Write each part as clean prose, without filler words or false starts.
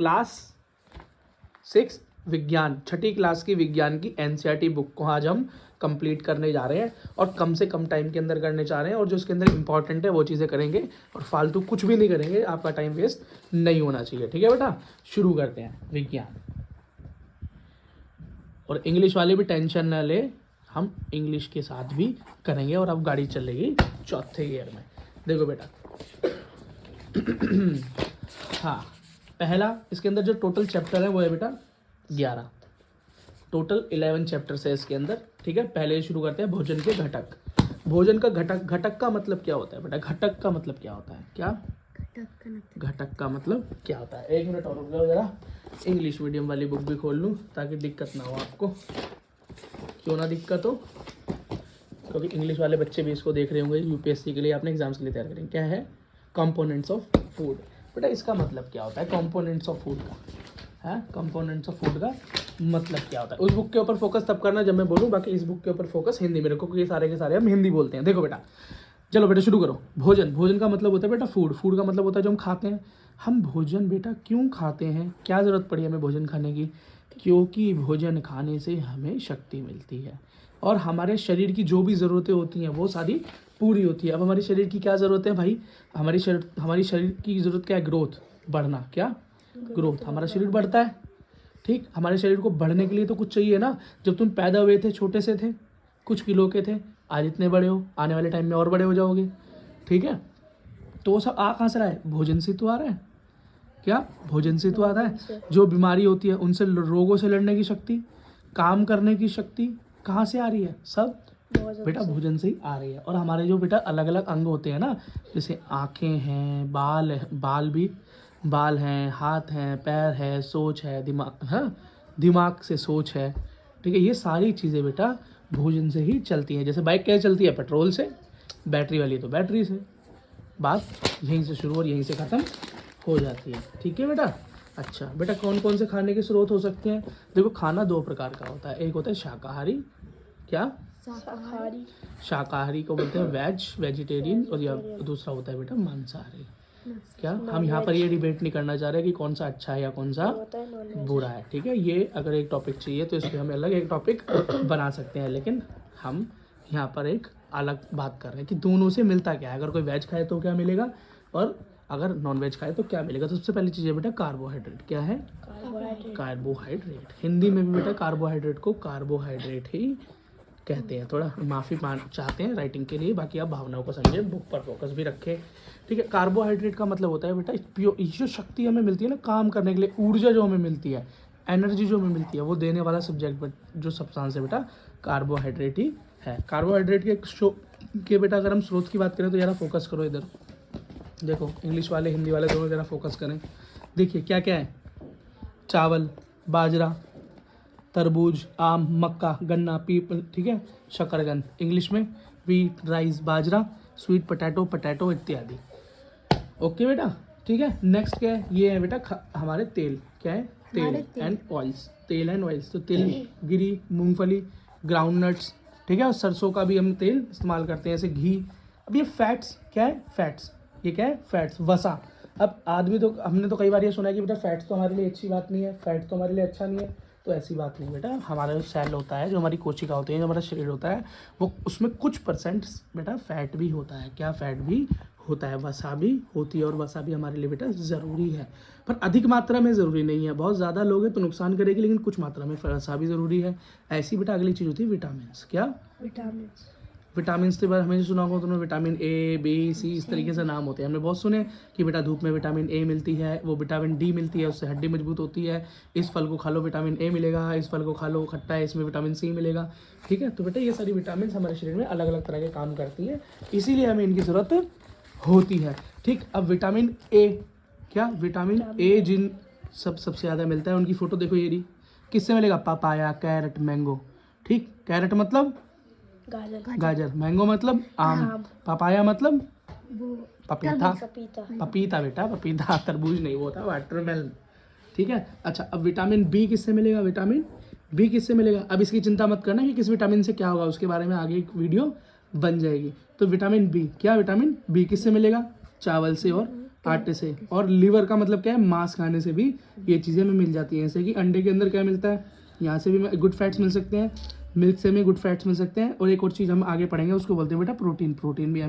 Class 6 विज्ञान, छठी class की विज्ञान की एनसीईआरटी बुक को आज हम कंप्लीट करने जा रहे हैं और कम से कम टाइम के अंदर करने जा रहे हैं और जो उसके अंदर इंपॉर्टेंट है वो चीज़ें करेंगे और फालतू कुछ भी नहीं करेंगे, आपका टाइम वेस्ट नहीं होना चाहिए। ठीक है बेटा, शुरू करते हैं विज्ञान। और इंग्लिश वाले भी टेंशन न ले, हम इंग्लिश के साथ भी करेंगे और अब गाड़ी चलेगी चौथे गियर में। देखो बेटा हाँ, पहला इसके अंदर जो टोटल चैप्टर है वो है बेटा 11, टोटल 11 चैप्टर्स है इसके अंदर। ठीक है, पहले शुरू करते हैं भोजन के घटक। भोजन का घटक, घटक का मतलब क्या होता है बेटा? घटक का मतलब क्या होता है? क्या घटक का मतलब क्या होता है? एक मिनट और रुक जाओ जरा, इंग्लिश मीडियम वाली बुक भी खोल लूँ ताकि दिक्कत ना हो आपको। क्यों ना दिक्कत हो, क्योंकि इंग्लिश वाले बच्चे भी इसको देख रहे होंगे, यूपीएससी के लिए, अपने एग्जाम्स के लिए तैयार करेंगे। क्या है? Components of food. बेटा इसका मतलब क्या होता है कंपोनेंट्स ऑफ फूड का? है कंपोनेंट्स ऑफ फूड का मतलब क्या होता है? उस बुक के ऊपर फोकस तब करना जब मैं बोलूँ, बाकी इस बुक के ऊपर फोकस हिंदी में रखो, क्योंकि सारे के सारे हम हिंदी बोलते हैं। देखो बेटा, चलो बेटा शुरू करो। भोजन, भोजन का मतलब होता है बेटा फूड। फूड का मतलब होता है जो हम खाते हैं। हम भोजन बेटा क्यों खाते हैं? क्या ज़रूरत पड़ी हमें भोजन खाने की? क्योंकि भोजन खाने से हमें शक्ति मिलती है और हमारे शरीर की जो भी ज़रूरतें होती हैं वो सारी पूरी होती है। अब हमारे शरीर की क्या ज़रूरत है भाई? हमारी शरीर की ज़रूरत क्या है? ग्रोथ, बढ़ना। क्या? ग्रोथ। हमारा शरीर बढ़ता है, ठीक। हमारे शरीर को बढ़ने के लिए तो कुछ चाहिए ना। जब तुम पैदा हुए थे छोटे से थे, कुछ किलो के थे, आज इतने बड़े हो, आने वाले टाइम में और बड़े हो जाओगे। ठीक है, तो वो सब आ कहाँ से रहा है? भोजन से तो आ रहा है। क्या? भोजन से तो आता है। जो बीमारी होती है उनसे, रोगों से लड़ने की शक्ति, काम करने की शक्ति कहाँ से आ रही है? सब बेटा भोजन से ही आ रही है। और हमारे जो बेटा अलग अलग अंग होते हैं ना, जैसे आँखें हैं, बाल हैं, हाथ हैं, पैर है, सोच है, दिमाग, हाँ दिमाग से सोच है। ठीक है, ये सारी चीज़ें बेटा भोजन से ही चलती हैं। जैसे बाइक कैसे चलती है? पेट्रोल से। बैटरी वाली तो बैटरी से। बात यहीं से शुरू और यहीं से ख़त्म हो जाती है। ठीक है बेटा। अच्छा बेटा, कौन कौन से खाने के स्रोत हो सकते हैं? देखो, खाना 2 प्रकार का होता है। एक होता है शाकाहारी। क्या? शाकाहारी को बोलते हैं वेजिटेरियन, और या दूसरा होता है बेटा मांसाहारी। क्या? हम यहाँ पर ये डिबेट नहीं करना चाह रहे कि कौन सा अच्छा है या कौन सा बुरा है। ठीक है, ये अगर एक टॉपिक चाहिए तो इसलिए हम अलग एक टॉपिक बना सकते हैं, लेकिन हम यहाँ पर एक अलग बात कर रहे हैं कि दोनों से मिलता क्या है। अगर कोई वेज खाए तो क्या मिलेगा और अगर नॉन वेज खाए तो क्या मिलेगा? तो सबसे पहली चीज़ है बेटा कार्बोहाइड्रेट। क्या है? कार्बोहाइड्रेट। हिंदी में भी बेटा कार्बोहाइड्रेट को कार्बोहाइड्रेट ही कहते हैं। थोड़ा माफ़ी चाहते हैं राइटिंग के लिए, बाकी आप भावनाओं को समझे, बुक पर फोकस भी रखें। ठीक है, कार्बोहाइड्रेट का मतलब होता है बेटा जो शक्ति हमें मिलती है ना काम करने के लिए, ऊर्जा जो हमें मिलती है, एनर्जी जो हमें मिलती है, वो देने वाला सब्जेक्ट जो सब्सटेंस है बेटा कार्बोहाइड्रेट ही है। कार्बोहाइड्रेट के बेटा अगर हम स्रोत की बात करें तो ज़रा फोकस करो इधर। देखो, इंग्लिश वाले हिंदी वाले दोनों ज़रा फोकस करें। देखिए क्या क्या है? चावल, बाजरा, तरबूज, आम, मक्का, गन्ना, पीपल, ठीक है, शकरकंद। इंग्लिश में वीट, राइस, बाजरा, स्वीट पोटैटो इत्यादि। ओके बेटा, ठीक है। नेक्स्ट क्या है? ये है बेटा हमारे तेल। क्या है? तेल एंड ऑयल्स। तेल एंड ऑयल्स, तो तिल, गिरी, मूंगफली, ग्राउंड नट्स, ठीक है, और सरसों का भी हम तेल इस्तेमाल करते हैं, जैसे घी। अब ये फैट्स, क्या है? फैट्स। ये क्या है? फैट्स, वसा। अब आदमी तो, हमने तो कई बार ये सुना है कि बेटा फैट्स तो हमारे लिए अच्छी बात नहीं है, फैट तो हमारे लिए अच्छा नहीं है। तो ऐसी बात नहीं बेटा, हमारा जो सेल होता है, जो हमारी कोशिका होती है, जो हमारा शरीर होता है, वो उसमें कुछ परसेंट बेटा फैट भी होता है। क्या? फैट भी होता है, वसा भी होती है, और वसा भी हमारे लिए बेटा ज़रूरी है, पर अधिक मात्रा में ज़रूरी नहीं है। बहुत ज़्यादा लोगे तो नुकसान करेगी, लेकिन कुछ मात्रा में वसा भी ज़रूरी है। ऐसी बेटा अगली चीज़ होती है विटामिन। क्या? विटामिन के बारे में हमें सुना होगा तुमने, विटामिन ए, बी, सी, इस तरीके से नाम होते हैं, हमने बहुत सुने कि बेटा धूप में विटामिन ए मिलती है, वो विटामिन डी मिलती है, उससे हड्डी मजबूत होती है। इस फल को खा लो विटामिन ए मिलेगा, इस फल को खा लो खट्टा है, इसमें विटामिन सी मिलेगा। ठीक है, तो बेटा ये सारी विटामिन हमारे शरीर में अलग अलग तरह के काम करती हैं, इसीलिए हमें इनकी ज़रूरत होती है। ठीक, अब विटामिन ए, क्या? विटामिन ए जिन सबसे ज़्यादा मिलता है, उनकी फ़ोटो देखो, ये रही। किससे मिलेगा? Papaya, carrot, mango. ठीक, कैरेट मतलब गाजर, मैंगो मतलब आम, पपाया मतलब पपीता बेटा, पपीता। तरबूज नहीं, वो था वाटरमेलन। ठीक है, अच्छा अब विटामिन बी किससे मिलेगा? विटामिन बी किससे मिलेगा? अब इसकी चिंता मत करना कि किस विटामिन से क्या होगा, उसके बारे में आगे एक वीडियो बन जाएगी। तो विटामिन बी, क्या? विटामिन बी किससे मिलेगा? चावल से और आटे से। और लीवर का मतलब क्या है, मांस खाने से भी ये चीज़ें हमें मिल जाती हैं। जैसे कि अंडे के अंदर क्या मिलता है, यहाँ से भी गुड फैट्स मिल सकते हैं, मिल्क से हमें गुड फैट्स मिल सकते हैं। और एक और चीज़ हम आगे पढ़ेंगे, उसको बोलते हैं बेटा प्रोटीन। प्रोटीन भी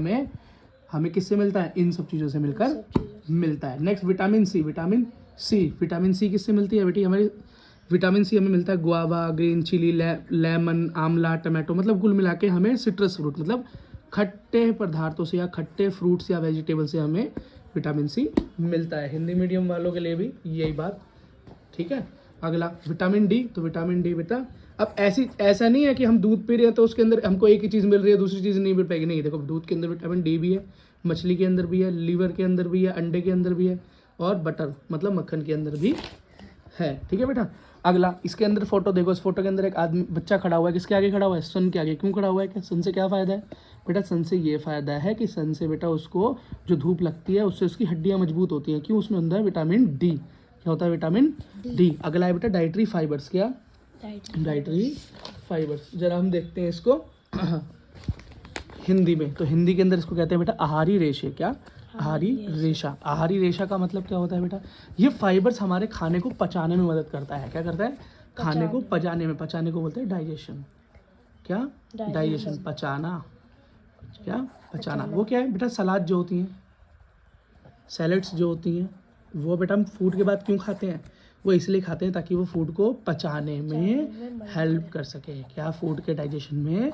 हमें किससे मिलता है, इन सब चीज़ों से मिलकर मिलता है। Next vitamin C. Vitamin C किससे मिलती है बेटी, हमारी विटामिन सी हमें मिलता है गुआवा, ग्रीन चिली, लेमन, आंवला, टमाटो, मतलब कुल मिला के हमें सिट्रस फ्रूट मतलब खट्टे पदार्थों से या खट्टे फ्रूट्स या वेजिटेबल से हमें विटामिन सी मिलता है। हिंदी मीडियम वालों के लिए भी यही बात, ठीक है। अगला विटामिन डी। तो विटामिन डी बेटा, अब ऐसा नहीं है कि हम दूध पी रहे हैं तो उसके अंदर हमको एक ही चीज़ मिल रही है, दूसरी चीज़ नहीं मिल पाएगी। नहीं, देखो दूध के अंदर विटामिन डी भी है, मछली के अंदर भी है, लीवर के अंदर भी है, अंडे के अंदर भी है, और बटर मतलब मक्खन के अंदर भी है, ठीक है बेटा। अगला, इसके अंदर फोटो देखो, इस फोटो के अंदर एक आदमी बच्चा खड़ा हुआ है, किसके आगे खड़ा हुआ है, सन के आगे। क्यों खड़ा हुआ है, क्या सन से क्या फ़ायदा है बेटा, सन से ये फ़ायदा है कि सन से बेटा उसको जो धूप लगती है उससे उसकी हड्डियाँ मजबूत होती हैं। क्यों, उसमें अंदर विटामिन डी। क्या होता है, विटामिन डी। अगला है बेटा डाइटरी फाइबर्स। क्या, डाइटरी फाइबर्स। जरा हम देखते हैं इसको हिंदी में। तो हिंदी के अंदर इसको कहते हैं बेटा आहारी रेशे। क्या, आहारी रेशा। आहारी रेशा का मतलब क्या होता है बेटा, ये फाइबर्स हमारे खाने को पचाने में मदद करता है। क्या करता है, खाने को पचाने में। पचाने को बोलते हैं डाइजेशन। क्या, डाइजेशन, पचाना। क्या, पचाना। वो क्या है बेटा, सलाद जो होती हैं, सैलड्स जो होती हैं, वो बेटा हम फूड के बाद क्यों खाते हैं, वो इसलिए खाते हैं ताकि वो फूड को पचाने में हेल्प कर सके। क्या, फूड के डाइजेशन में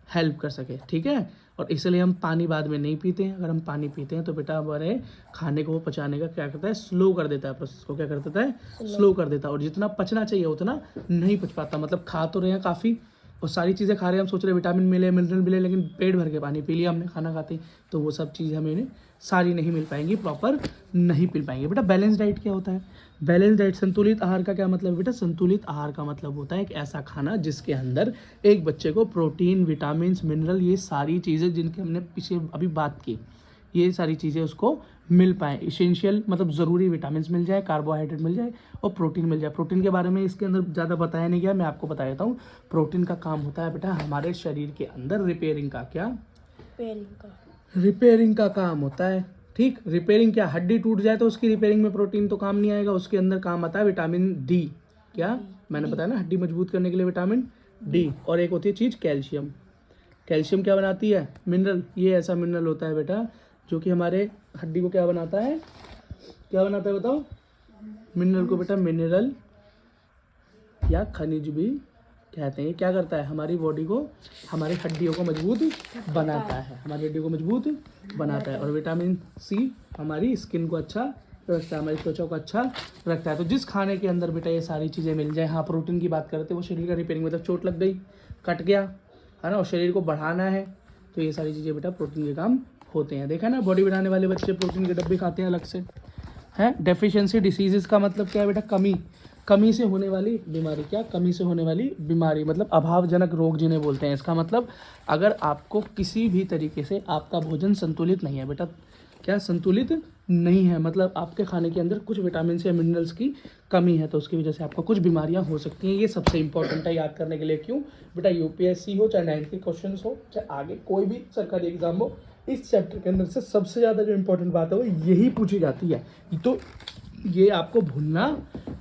हेल्प कर सके, ठीक है। और इसलिए हम पानी बाद में नहीं पीते हैं। अगर हम पानी पीते हैं तो बेटा हमारे खाने को वो पचाने का क्या करता है, स्लो कर देता है प्रोसेस को। क्या कर देता है, स्लो कर देता है। और जितना पचना चाहिए उतना नहीं पच पाता। मतलब खा तो रहे हैं काफ़ी और सारी चीज़ें खा रहे हैं, हम सोच रहे हैं विटामिन मिले, मिनरल मिले, लेकिन पेट भर के पानी पी लिया हमने खाना खाते ही, तो वो सब चीज़ हमें सारी नहीं मिल पाएंगी, प्रॉपर नहीं मिल पाएंगे। बेटा बैलेंस डाइट क्या होता है, बैलेंस डाइट, संतुलित आहार का क्या मतलब बेटा, संतुलित आहार का मतलब होता है एक ऐसा खाना जिसके अंदर एक बच्चे को प्रोटीन, विटामिन, मिनरल, ये सारी चीज़ें जिनकी हमने पीछे अभी बात की, ये सारी चीज़ें उसको मिल पाए। इसेंशियल मतलब ज़रूरी विटामिन मिल जाए, कार्बोहाइड्रेट मिल जाए और प्रोटीन मिल जाए। प्रोटीन के बारे में इसके अंदर ज़्यादा बताया नहीं गया, मैं आपको बता देता हूँ। प्रोटीन का काम होता है बेटा हमारे शरीर के अंदर रिपेयरिंग का। क्या, रिपेयरिंग का काम होता है, ठीक। रिपेयरिंग क्या, हड्डी टूट जाए तो उसकी रिपेयरिंग में प्रोटीन तो काम नहीं आएगा, उसके अंदर काम आता है विटामिन डी। क्या, मैंने बताया ना, हड्डी मजबूत करने के लिए विटामिन डी। और एक होती है चीज़ कैल्शियम। कैल्शियम क्या बनाती है, मिनरल। ये ऐसा मिनरल होता है बेटा जो कि हमारे हड्डी को क्या बनाता है, क्या बनाता है बताओ, मिनरल को बेटा मिनरल या खनिज भी कहते हैं। ये क्या करता है, हमारी बॉडी को, हमारी हड्डियों को मजबूत बनाता है, हमारी हड्डियों को मजबूत बनाता है। और विटामिन सी हमारी स्किन को अच्छा रखता है, हमारी त्वचा को अच्छा रखता है। तो जिस खाने के अंदर बेटा ये सारी चीज़ें मिल जाए, हाँ प्रोटीन की बात करते हैं, वो शरीर का रिपेयरिंग, मतलब चोट लग गई, कट गया है ना, और शरीर को बढ़ाना है, तो ये सारी चीज़ें बेटा प्रोटीन के काम होते हैं। देखा ना, बॉडी बनाने वाले बच्चे प्रोटीन के डब्बे खाते हैं अलग से, है। डेफिशिएंसी डिसीजेस का मतलब क्या है बेटा, कमी से होने वाली बीमारी। क्या, कमी से होने वाली बीमारी मतलब अभावजनक रोग जिन्हें बोलते हैं। इसका मतलब अगर आपको किसी भी तरीके से आपका भोजन संतुलित नहीं है बेटा, क्या, संतुलित नहीं है, मतलब आपके खाने के अंदर कुछ विटामिन या मिनरल्स की कमी है, तो उसकी वजह से आपको कुछ बीमारियां हो सकती हैं। ये सबसे इंपॉर्टेंट है याद करने के लिए। क्यों बेटा, यूपीएससी हो, चाहे 9th के क्वेश्चन हो, चाहे आगे कोई भी सरकारी एग्जाम हो, इस चैप्टर के अंदर से सबसे ज़्यादा जो इंपॉर्टेंट बात है वो यही पूछी जाती है। तो ये आपको भूलना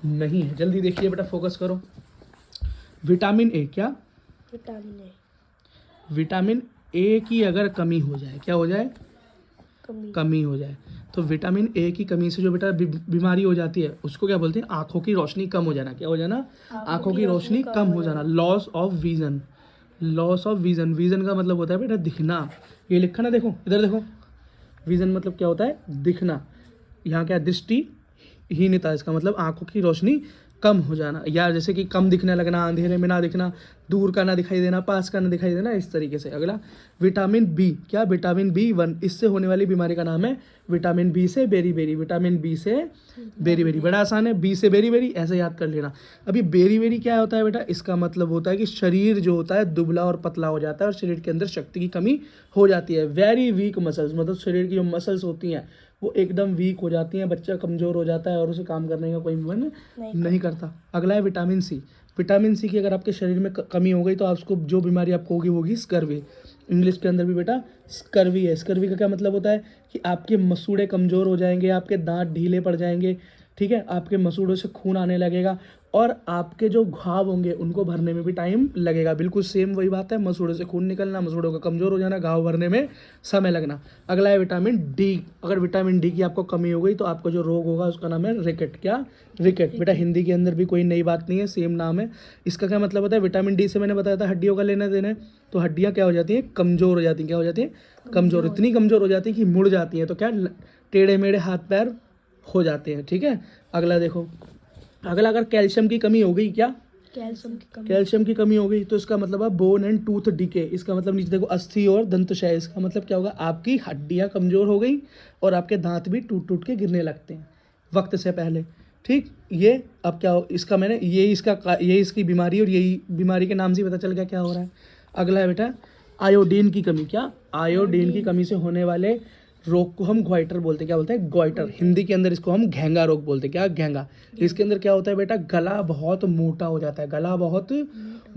नहीं है। जल्दी देखिए बेटा, फोकस करो। Vitamin A. क्या, विटामिन ए की अगर कमी हो जाए, क्या हो जाए, कमी हो जाए, तो विटामिन ए की कमी से जो बेटा बीमारी हो जाती है उसको क्या बोलते हैं, आंखों की रोशनी कम हो जाना। क्या हो जाना, आंखों की रोशनी कम हो जाना, loss of vision. Loss of vision, vision का मतलब होता है बेटा दिखना। ये लिखा ना, देखो इधर देखो, विजन मतलब क्या होता है, दिखना। यहाँ क्या, दृष्टिहीनता, इसका मतलब आंखों की रोशनी कम हो जाना, या जैसे कि कम दिखने लगना, अंधेरे में ना दिखना, दूर का ना दिखाई देना, पास का ना दिखाई देना, इस तरीके से। अगला विटामिन बी। क्या, विटामिन B1, इससे होने वाली बीमारी का नाम है विटामिन बी से बेरी। विटामिन बी से बेरी, बड़ा आसान है, बी से बेरी, ऐसे याद कर लेना। अभी बेरी क्या होता है बेटा, इसका मतलब होता है कि शरीर जो होता है दुबला और पतला हो जाता है और शरीर के अंदर शक्ति की कमी हो जाती है। वेरी वीक मसल्स, मतलब शरीर की जो मसल्स होती हैं वो एकदम वीक हो जाती हैं, बच्चा कमज़ोर हो जाता है और उसे काम करने का कोई मन नहीं करता। अगला है विटामिन सी। विटामिन सी की अगर आपके शरीर में कमी हो गई तो आपको जो बीमारी आपको होगी वो होगी स्कर्वी। इंग्लिश के अंदर भी बेटा स्कर्वी है। स्कर्वी का क्या मतलब होता है कि आपके मसूड़े कमज़ोर हो जाएंगे, आपके दांत ढीले पड़ जाएंगे, ठीक है, आपके मसूड़ों से खून आने लगेगा और आपके जो घाव होंगे उनको भरने में भी टाइम लगेगा। बिल्कुल सेम वही बात है, मसूड़ों से खून निकलना, मसूड़ों का कमज़ोर हो जाना, घाव भरने में समय लगना। अगला है विटामिन डी। अगर विटामिन डी की आपको कमी हो गई तो आपको जो रोग होगा उसका नाम है रिकेट। क्या? रिकेट। बेटा हिंदी के अंदर भी कोई नई बात नहीं है, सेम नाम है। इसका क्या मतलब होता है? विटामिन डी से मैंने बताया था हड्डियों का लेना देना है, तो हड्डियाँ क्या हो जाती हैं? कमज़ोर हो जाती हैं। क्या हो जाती हैं? कमज़ोर। इतनी कमज़ोर हो जाती है कि मुड़ जाती हैं, तो क्या टेढ़े मेढ़े हाथ पैर हो जाते हैं, ठीक है। अगला देखो, अगला अगर कैल्शियम की कमी हो गई, क्या कैल्शियम की कमी हो गई तो इसका मतलब है बोन एंड टूथ डिके। इसका मतलब नीचे देखो अस्थि और दंतशय। इसका मतलब क्या होगा? आपकी हड्डियां कमजोर हो गई और आपके दांत भी टूट टूट के गिरने लगते हैं वक्त से पहले, ठीक। ये अब क्या हो, इसका मैंने ये इसकी बीमारी और यही बीमारी के नाम से पता चल गया क्या हो रहा है। अगला है बेटा आयोडीन की कमी। क्या? आयोडीन की कमी से होने वाले रोग को हम ग्वाइटर बोलते हैं। क्या बोलते हैं? ग्वाइटर। हिंदी के अंदर इसको हम घेंगा रोग बोलते हैं। क्या? घेंगा। इसके अंदर क्या होता है बेटा? गला बहुत मोटा हो जाता है, गला बहुत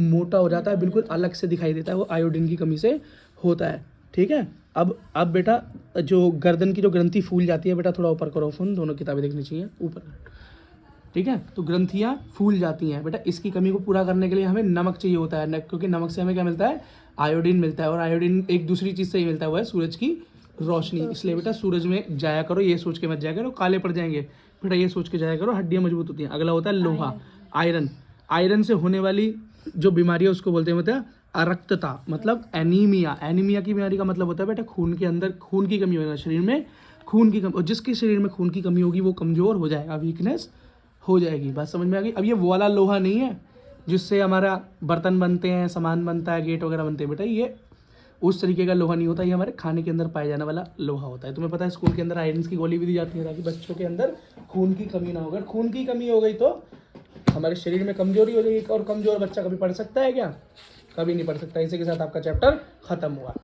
मोटा हो जाता है, बिल्कुल अलग से दिखाई देता है, वो आयोडीन की कमी से होता है, ठीक है। अब बेटा जो गर्दन की जो ग्रंथि फूल जाती है, बेटा थोड़ा ऊपर करो फोन, दोनों किताबें देखनी चाहिए ऊपर, ठीक है। तो ग्रंथियाँ फूल जाती हैं बेटा, इसकी कमी को पूरा करने के लिए हमें नमक चाहिए होता है, क्योंकि नमक से हमें क्या मिलता है? आयोडीन मिलता है, और आयोडीन एक दूसरी चीज़ से ही मिलता है, वो है सूरज की रोशनी। इसलिए बेटा सूरज में जाया करो, ये सोच के मत जाया करो काले पड़ जाएंगे, बेटा ये सोच के जाया करो हड्डियाँ मजबूत होती हैं। अगला होता है लोहा, आयरन। आयरन से होने वाली जो बीमारी है उसको बोलते हैं मतलब अरक्तता, मतलब एनीमिया। एनीमिया की बीमारी का मतलब होता है बेटा खून के अंदर खून की कमी होना, शरीर में खून की कमी, और जिसके शरीर में खून की कमी होगी वो कमज़ोर हो जाएगा, वीकनेस हो जाएगी। बात समझ में आ गई? अब ये वो वाला लोहा नहीं है जिससे हमारा बर्तन बनते हैं, सामान बनता है, गेट वगैरह बनते हैं, बेटा ये उस तरीके का लोहा नहीं होता, ये हमारे खाने के अंदर पाया जाने वाला लोहा होता है। तुम्हें पता है स्कूल के अंदर आयरन की गोली भी दी जाती है ताकि बच्चों के अंदर खून की कमी ना हो। अगर खून की कमी हो गई तो हमारे शरीर में कमजोरी हो जाएगी, और कमजोर बच्चा कभी पढ़ सकता है क्या? कभी नहीं पढ़ सकता। इसी के साथ आपका चैप्टर खत्म हुआ।